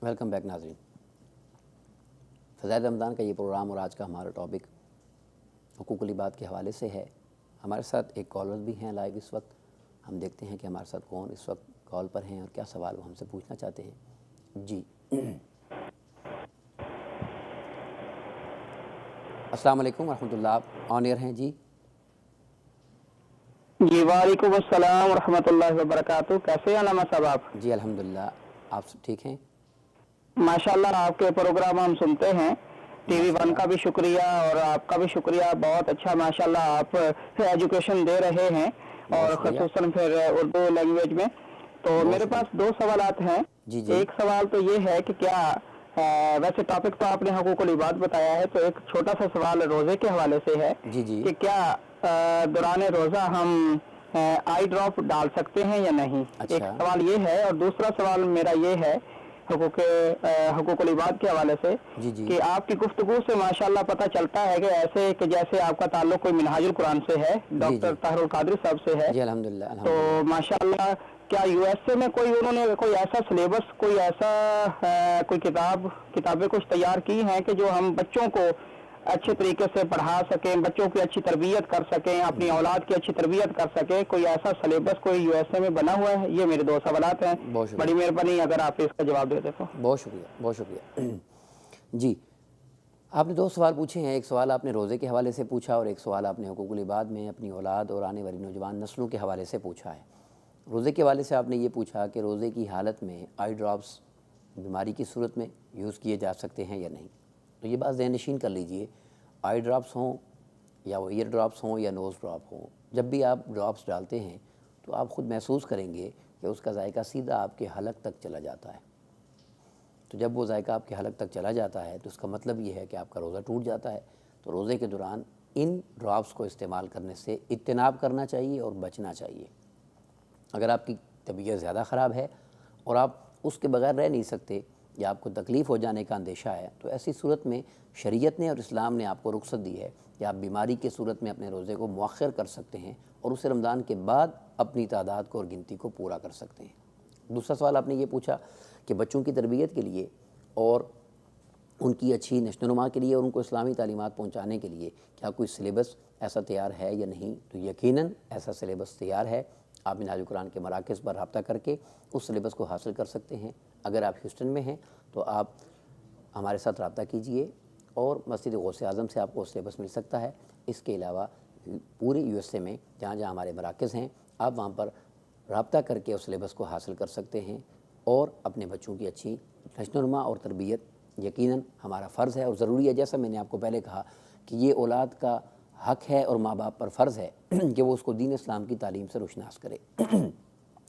Welcome back ناظرین. فضائل رمضان کا یہ پروگرام اور آج کا ہمارا ٹاپک حقوق العباد کے حوالے سے ہے. ہمارے ساتھ ایک کالر بھی ہیں لائیو اس وقت. ہم دیکھتے ہیں کہ ہمارے ساتھ کون اس وقت کال پر ہیں اور کیا سوال وہ ہم سے پوچھنا چاہتے ہیں. جی السلام علیکم ورحمۃ اللہ. آپ آن ایئر ہیں. جی جی وعلیکم السلام ورحمۃ اللہ وبرکاتہ. کیسے ہیں علامہ صاحب آپ؟ جی الحمدللہ. آپ ٹھیک ہیں؟ ماشاءاللہ آپ کے پروگرام ہم سنتے ہیں. ٹی وی ماشاء ون اللہ. کا بھی شکریہ اور آپ کا بھی شکریہ. بہت اچھا ماشاءاللہ آپ ایجوکیشن دے رہے ہیں بہت اور شکریہ. خصوصاً پھر اردو لینگویج میں. تو بہت میرے شکریہ. پاس دو سوالات ہیں. جی جی ایک سوال تو یہ ہے کہ کیا ویسے ٹاپک تو آپ نے حقوق العباد بتایا ہے، تو ایک چھوٹا سا سوال روزے کے حوالے سے ہے جی جی کہ کیا دوران روزہ ہم آئی ڈراپ ڈال سکتے ہیں یا نہیں؟ ایک اچھا. سوال یہ ہے. اور دوسرا سوال میرا یہ ہے حقوق العباد کے حوالے سے جی جی کہ آپ کی گفتگو سے ماشاءاللہ پتہ چلتا ہے کہ ایسے کہ جیسے آپ کا تعلق کوئی منہاج القرآن سے ہے، جی ڈاکٹر جی طاہر القادری صاحب سے ہے. جی الحمدللہ تو الحمدللہ. ماشاءاللہ کیا یو ایس اے میں انہوں نے کوئی ایسا سلیبس، کوئی ایسا کوئی کتابیں کچھ تیار کی ہیں کہ جو ہم بچوں کو اچھے طریقے سے پڑھا سکیں، بچوں کی اچھی تربیت کر سکیں، اپنی جی اولاد کی اچھی تربیت کر سکیں؟ کوئی ایسا سلیبس کوئی یو ایس اے میں بنا ہوا ہے؟ یہ میرے دو سوالات ہیں. بہت شکریہ. بڑی مہربانی اگر آپ اس کا جواب دے دیں تو. بہت شکریہ. بہت شکریہ. جی آپ نے دو سوال پوچھے ہیں. ایک سوال آپ نے روزے کے حوالے سے پوچھا اور ایک سوال آپ نے حقوق العباد میں اپنی اولاد اور آنے والی نوجوان نسلوں کے حوالے سے پوچھا ہے. روزے کے حوالے سے آپ نے یہ پوچھا کہ روزے کی حالت میں آئی ڈراپس بیماری کی صورت میں یوز کیے جا سکتے ہیں یا نہیں. تو یہ بات ذہن نشین کر لیجئے. آئی ڈراپس ہوں یا وہ ایئر ڈراپس ہوں یا نوز ڈراپ ہوں، جب بھی آپ ڈراپس ڈالتے ہیں تو آپ خود محسوس کریں گے کہ اس کا ذائقہ سیدھا آپ کے حلق تک چلا جاتا ہے. تو جب وہ ذائقہ آپ کے حلق تک چلا جاتا ہے تو اس کا مطلب یہ ہے کہ آپ کا روزہ ٹوٹ جاتا ہے. تو روزے کے دوران ان ڈراپس کو استعمال کرنے سے اجتناب کرنا چاہیے اور بچنا چاہیے. اگر آپ کی طبیعت زیادہ خراب ہے اور آپ اس کے بغیر رہ نہیں سکتے یا آپ کو تکلیف ہو جانے کا اندیشہ ہے، تو ایسی صورت میں شریعت نے اور اسلام نے آپ کو رخصت دی ہے کہ آپ بیماری کے صورت میں اپنے روزے کو مؤخر کر سکتے ہیں اور اسے رمضان کے بعد اپنی تعداد کو اور گنتی کو پورا کر سکتے ہیں. دوسرا سوال آپ نے یہ پوچھا کہ بچوں کی تربیت کے لیے اور ان کی اچھی نشو و نما کے لیے اور ان کو اسلامی تعلیمات پہنچانے کے لیے کیا کوئی سلیبس ایسا تیار ہے یا نہیں. تو یقیناً ایسا سلیبس تیار ہے. آپ منہاج القرآن کے مراکز پر رابطہ کر کے اس سلیبس کو حاصل کر سکتے ہیں. اگر آپ ہیوسٹن میں ہیں تو آپ ہمارے ساتھ رابطہ کیجئے اور مسجد غوث اعظم سے آپ کو سلیبس مل سکتا ہے. اس کے علاوہ پورے یو ایس اے میں جہاں جہاں ہمارے مراکز ہیں آپ وہاں پر رابطہ کر کے اس سلیبس کو حاصل کر سکتے ہیں اور اپنے بچوں کی اچھی نشو و نما اور تربیت یقیناً ہمارا فرض ہے اور ضروری ہے. جیسا میں نے آپ کو پہلے کہا کہ یہ اولاد کا حق ہے اور ماں باپ پر فرض ہے کہ وہ اس کو دین اسلام کی تعلیم سے روشناس کرے.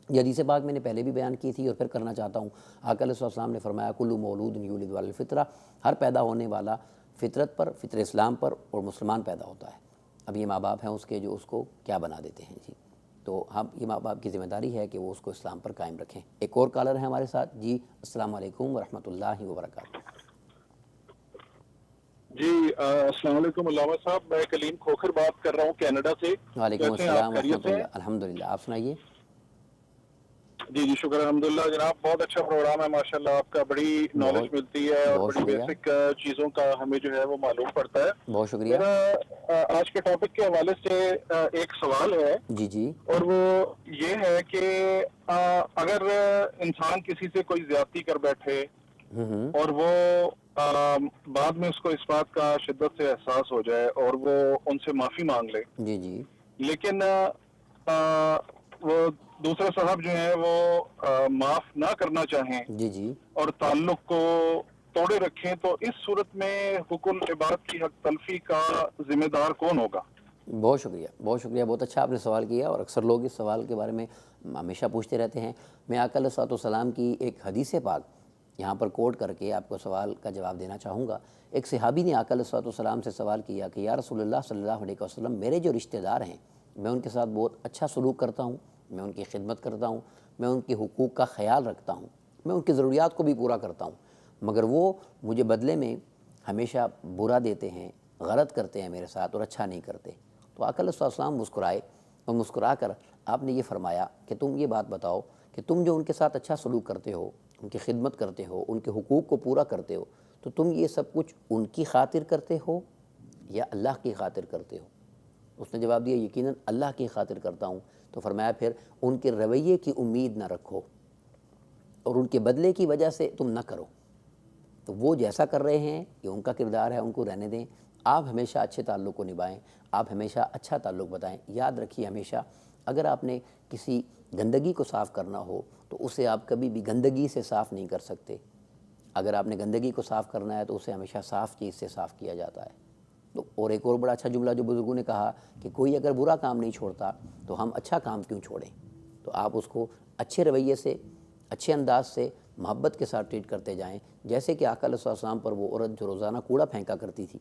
یہ حدیث پاک میں نے پہلے بھی بیان کی تھی اور پھر کرنا چاہتا ہوں. آقا علیہ السلام نے فرمایا کل مولود یولد علی الفطرہ، ہر پیدا ہونے والا فطرت پر، فطر اسلام پر اور مسلمان پیدا ہوتا ہے. اب یہ ماں باپ ہیں اس کے جو اس کو کیا بنا دیتے ہیں. جی تو ہم یہ ماں باپ کی ذمہ داری ہے کہ وہ اس کو اسلام پر قائم رکھیں. ایک اور کالر ہے ہمارے ساتھ. جی السلام علیکم ورحمۃ اللہ وبرکاتہ. جی السلام علیکم علامہ صاحب. میں کلیم کھوکھر بات کر رہا ہوں کینیڈا سے. وعلیکم کیسے ہیں آپ؟ السلام خیریت ورحمۃ سے ہیں؟ اللہ. الحمدللہ. آپ سنائیے. جی شکر الحمدللہ جناب. بہت اچھا پروگرام ہے ماشاءاللہ آپ کا. بڑی بہت نالج ملتی ہے اور بہت بڑی شکریہ. بیسک چیزوں کا ہمیں جو ہے وہ معلوم پڑتا ہے. بہت شکریہ. میرا آج کے ٹاپک کے حوالے سے ایک سوال ہے جی جی اور وہ یہ ہے کہ اگر انسان کسی سے کوئی زیادتی کر بیٹھے اور وہ بعد میں اس کو اس بات کا شدت سے احساس ہو جائے اور وہ ان سے معافی مانگ لے، جی جی لیکن وہ دوسرے صاحب جو ہیں وہ معاف نہ کرنا چاہیں جی جی اور تعلق کو توڑے رکھیں، تو اس صورت میں حقوق العباد کی حق تلفی کا ذمہ دار کون ہوگا؟ بہت شکریہ. بہت شکریہ. بہت اچھا آپ نے سوال کیا اور اکثر لوگ اس سوال کے بارے میں ہمیشہ پوچھتے رہتے ہیں. میں آقا علیہ السلام کی ایک حدیث پاک یہاں پر کوٹ کر کے آپ کو سوال کا جواب دینا چاہوں گا. ایک صحابی نے آقا علیہ السلام سے سوال کیا کہ یا رسول اللہ صلی اللہ علیہ وسلم، میرے جو رشتہ دار ہیں میں ان کے ساتھ بہت اچھا سلوک کرتا ہوں، میں ان کی خدمت کرتا ہوں، میں ان کے حقوق کا خیال رکھتا ہوں، میں ان کی ضروریات کو بھی پورا کرتا ہوں، مگر وہ مجھے بدلے میں ہمیشہ برا دیتے ہیں، غلط کرتے ہیں میرے ساتھ اور اچھا نہیں کرتے. تو آقا علیہ السلام مسکرائے اور مسکرا کر آپ نے یہ فرمایا کہ تم یہ بات بتاؤ کہ تم جو ان کے ساتھ اچھا سلوک کرتے ہو ان کی خدمت کرتے ہو، ان کے حقوق کو پورا کرتے ہو، تو تم یہ سب کچھ ان کی خاطر کرتے ہو یا اللہ کی خاطر کرتے ہو؟ اس نے جواب دیا یقیناً اللہ کی خاطر کرتا ہوں۔ تو فرمایا پھر ان کے رویے کی امید نہ رکھو اور ان کے بدلے کی وجہ سے تم نہ کرو۔ تو وہ جیسا کر رہے ہیں یہ ان کا کردار ہے، ان کو رہنے دیں۔ آپ ہمیشہ اچھے تعلق کو نبھائیں، آپ ہمیشہ اچھا تعلق بتائیں۔ یاد رکھیے ہمیشہ اگر آپ نے کسی گندگی کو صاف کرنا ہو تو اسے آپ کبھی بھی گندگی سے صاف نہیں کر سکتے۔ اگر آپ نے گندگی کو صاف کرنا ہے تو اسے ہمیشہ صاف چیز سے صاف کیا جاتا ہے۔ تو اور ایک اور بڑا اچھا جملہ جو بزرگوں نے کہا کہ کوئی اگر برا کام نہیں چھوڑتا تو ہم اچھا کام کیوں چھوڑیں؟ تو آپ اس کو اچھے رویے سے، اچھے انداز سے، محبت کے ساتھ ٹریٹ کرتے جائیں۔ جیسے کہ آقا علیہ السلام پر وہ عورت جو روزانہ کوڑا پھینکا کرتی تھی،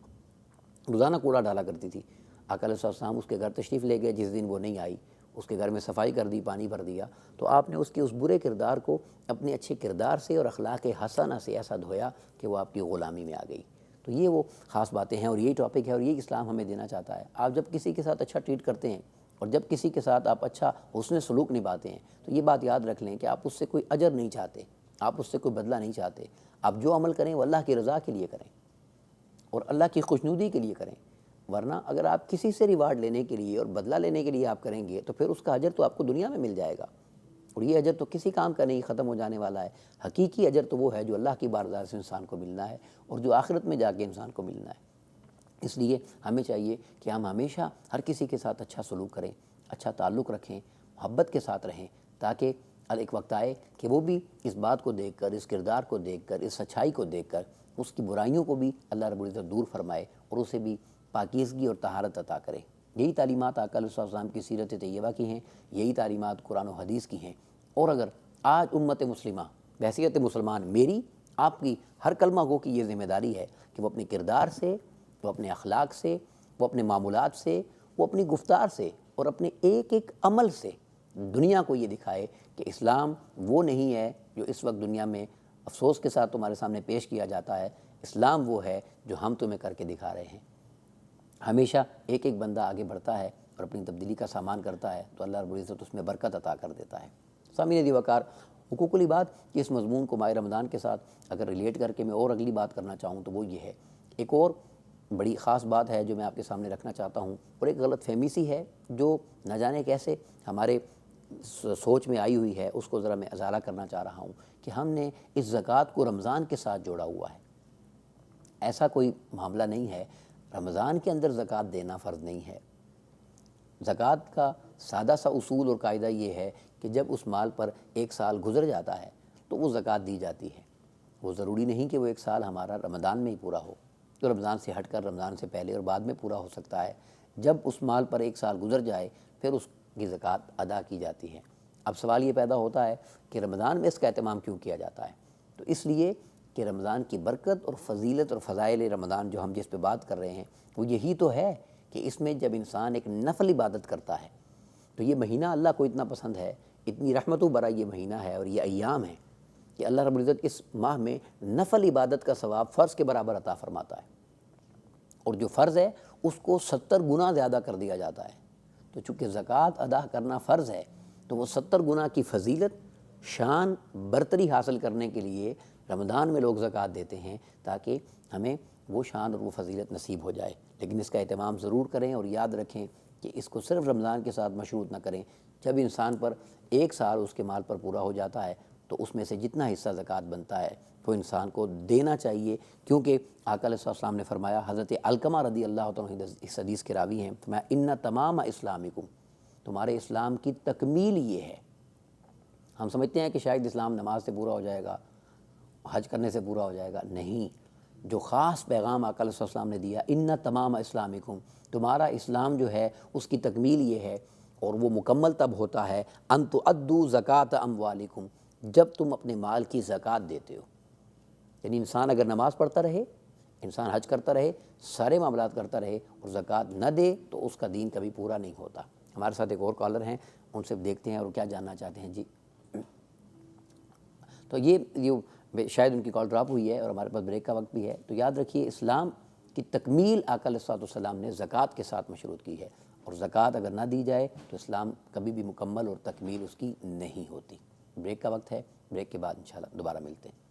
روزانہ کوڑا ڈالا کرتی تھی، آقا علیہ السلام اس کے گھر تشریف لے گئے، جس دن وہ نہیں آئی اس کے گھر میں صفائی کر دی، پانی بھر دیا، تو آپ نے اس کے اس برے کردار کو اپنے اچھے کردار سے اور اخلاق حسنہ سے ایسا دھویا کہ وہ آپ کی غلامی میں آ گئی۔ تو یہ وہ خاص باتیں ہیں اور یہی ٹاپک ہے اور یہی اسلام ہمیں دینا چاہتا ہے۔ آپ جب کسی کے ساتھ اچھا ٹریٹ کرتے ہیں اور جب کسی کے ساتھ آپ اچھا حسن سلوک نبھاتے ہیں تو یہ بات یاد رکھ لیں کہ آپ اس سے کوئی اجر نہیں چاہتے، آپ اس سے کوئی بدلہ نہیں چاہتے۔ آپ جو عمل کریں وہ اللہ کی رضا کے لیے کریں اور اللہ کی خوشنودی کے لیے کریں، ورنہ اگر آپ کسی سے ریوارڈ لینے کے لیے اور بدلہ لینے کے لیے آپ کریں گے تو پھر اس کا اجر تو آپ کو دنیا میں مل جائے گا، اور یہ اجر تو کسی کام کا نہیں، ختم ہو جانے والا ہے۔ حقیقی اجر تو وہ ہے جو اللہ کی بارگاہ سے انسان کو ملنا ہے اور جو آخرت میں جا کے انسان کو ملنا ہے۔ اس لیے ہمیں چاہیے کہ ہم ہمیشہ ہر کسی کے ساتھ اچھا سلوک کریں، اچھا تعلق رکھیں، محبت کے ساتھ رہیں، تاکہ ایک وقت آئے کہ وہ بھی اس بات کو دیکھ کر، اس کردار کو دیکھ کر، اس سچائی کو دیکھ کر اس کی برائیوں کو بھی اللہ رب العزت دور فرمائے اور اسے بھی پاکیزگی اور طہارت عطا کرے۔ یہی تعلیمات آقا علیہ السلام کی سیرت طیبہ کی ہیں، یہی تعلیمات قرآن و حدیث کی ہیں۔ اور اگر آج امت مسلمہ بحیثیت مسلمان میری آپ کی ہر کلمہ گو کی یہ ذمہ داری ہے کہ وہ اپنے کردار سے، وہ اپنے اخلاق سے، وہ اپنے معمولات سے، وہ اپنی گفتار سے اور اپنے ایک ایک عمل سے دنیا کو یہ دکھائے کہ اسلام وہ نہیں ہے جو اس وقت دنیا میں افسوس کے ساتھ تمہارے سامنے پیش کیا جاتا ہے، اسلام وہ ہے جو ہم تمہیں کر کے دکھا رہے ہیں۔ ہمیشہ ایک ایک بندہ آگے بڑھتا ہے اور اپنی تبدیلی کا سامان کرتا ہے تو اللہ رب العزت اس میں برکت عطا کر دیتا ہے۔ سامعین دی وقار، حقوق العباد کے اس مضمون کو ماہ رمضان کے ساتھ اگر ریلیٹ کر کے میں اور اگلی بات کرنا چاہوں تو وہ یہ ہے، ایک اور بڑی خاص بات ہے جو میں آپ کے سامنے رکھنا چاہتا ہوں، اور ایک غلط فہمی سی ہے جو نہ جانے کیسے ہمارے سوچ میں آئی ہوئی ہے، اس کو ذرا میں ازالہ کرنا چاہ رہا ہوں کہ ہم نے اس زکوٰۃ کو رمضان کے ساتھ جوڑا ہوا ہے۔ ایسا کوئی معاملہ نہیں ہے، رمضان کے اندر زکوٰۃ دینا فرض نہیں ہے۔ زکوٰۃ کا سادہ سا اصول اور قاعدہ یہ ہے کہ جب اس مال پر ایک سال گزر جاتا ہے تو وہ زکوٰۃ دی جاتی ہے۔ وہ ضروری نہیں کہ وہ ایک سال ہمارا رمضان میں ہی پورا ہو، تو رمضان سے ہٹ کر رمضان سے پہلے اور بعد میں پورا ہو سکتا ہے۔ جب اس مال پر ایک سال گزر جائے پھر اس کی زکوٰۃ ادا کی جاتی ہے۔ اب سوال یہ پیدا ہوتا ہے کہ رمضان میں اس کا اہتمام کیوں کیا جاتا ہے؟ تو اس لیے کہ رمضان کی برکت اور فضیلت اور فضائل رمضان جو ہم جس پہ بات کر رہے ہیں وہ یہی تو ہے کہ اس میں جب انسان ایک نفل عبادت کرتا ہے تو یہ مہینہ اللہ کو اتنا پسند ہے، اتنی رحمت و برا یہ مہینہ ہے اور یہ ایام ہے کہ اللہ رب العزت اس ماہ میں نفل عبادت کا ثواب فرض کے برابر عطا فرماتا ہے، اور جو فرض ہے اس کو 70 گنا زیادہ کر دیا جاتا ہے۔ تو چونکہ زکوٰۃ ادا کرنا فرض ہے تو وہ 70 گنا کی فضیلت، شان، برتری حاصل کرنے کے لیے رمضان میں لوگ زکوٰۃ دیتے ہیں تاکہ ہمیں وہ شان اور وہ فضیلت نصیب ہو جائے۔ لیکن اس کا اہتمام ضرور کریں اور یاد رکھیں کہ اس کو صرف رمضان کے ساتھ مشروط نہ کریں۔ جب انسان پر ایک سال اس کے مال پر پورا ہو جاتا ہے تو اس میں سے جتنا حصہ زکوٰۃ بنتا ہے وہ انسان کو دینا چاہیے، کیونکہ آقا علیہ السلام نے فرمایا، حضرت علقمہ رضی اللہ تعالیٰ اس حدیث کے راوی ہیں، فرمایا ان تمام اسلامکم، تمہارے اسلام کی تکمیل یہ ہے۔ ہم سمجھتے ہیں کہ شاید اسلام نماز سے پورا ہو جائے گا، حج کرنے سے پورا ہو جائے گا، نہیں۔ جو خاص پیغام آقا علیہ السلام نے دیا، ان تمام اسلامکم، تمہارا اسلام جو ہے اس کی تکمیل یہ ہے، اور وہ مکمل تب ہوتا ہے ان تؤدوا زکوٰۃ اموالکم، جب تم اپنے مال کی زکوٰۃ دیتے ہو۔ یعنی انسان اگر نماز پڑھتا رہے، انسان حج کرتا رہے، سارے معاملات کرتا رہے اور زکوٰۃ نہ دے تو اس کا دین کبھی پورا نہیں ہوتا۔ ہمارے ساتھ ایک اور کالر ہیں، ان سے دیکھتے ہیں اور کیا جاننا چاہتے ہیں۔ جی، تو یہ شاید ان کی کال ڈراپ ہوئی ہے اور ہمارے پاس بریک کا وقت بھی ہے۔ تو یاد رکھیے، اسلام کی تکمیل آقا علیہ السلام نے زکوٰۃ کے ساتھ مشروط کی ہے، اور زکوٰۃ اگر نہ دی جائے تو اسلام کبھی بھی مکمل اور تکمیل اس کی نہیں ہوتی۔ بریک کا وقت ہے، بریک کے بعد انشاءاللہ دوبارہ ملتے ہیں۔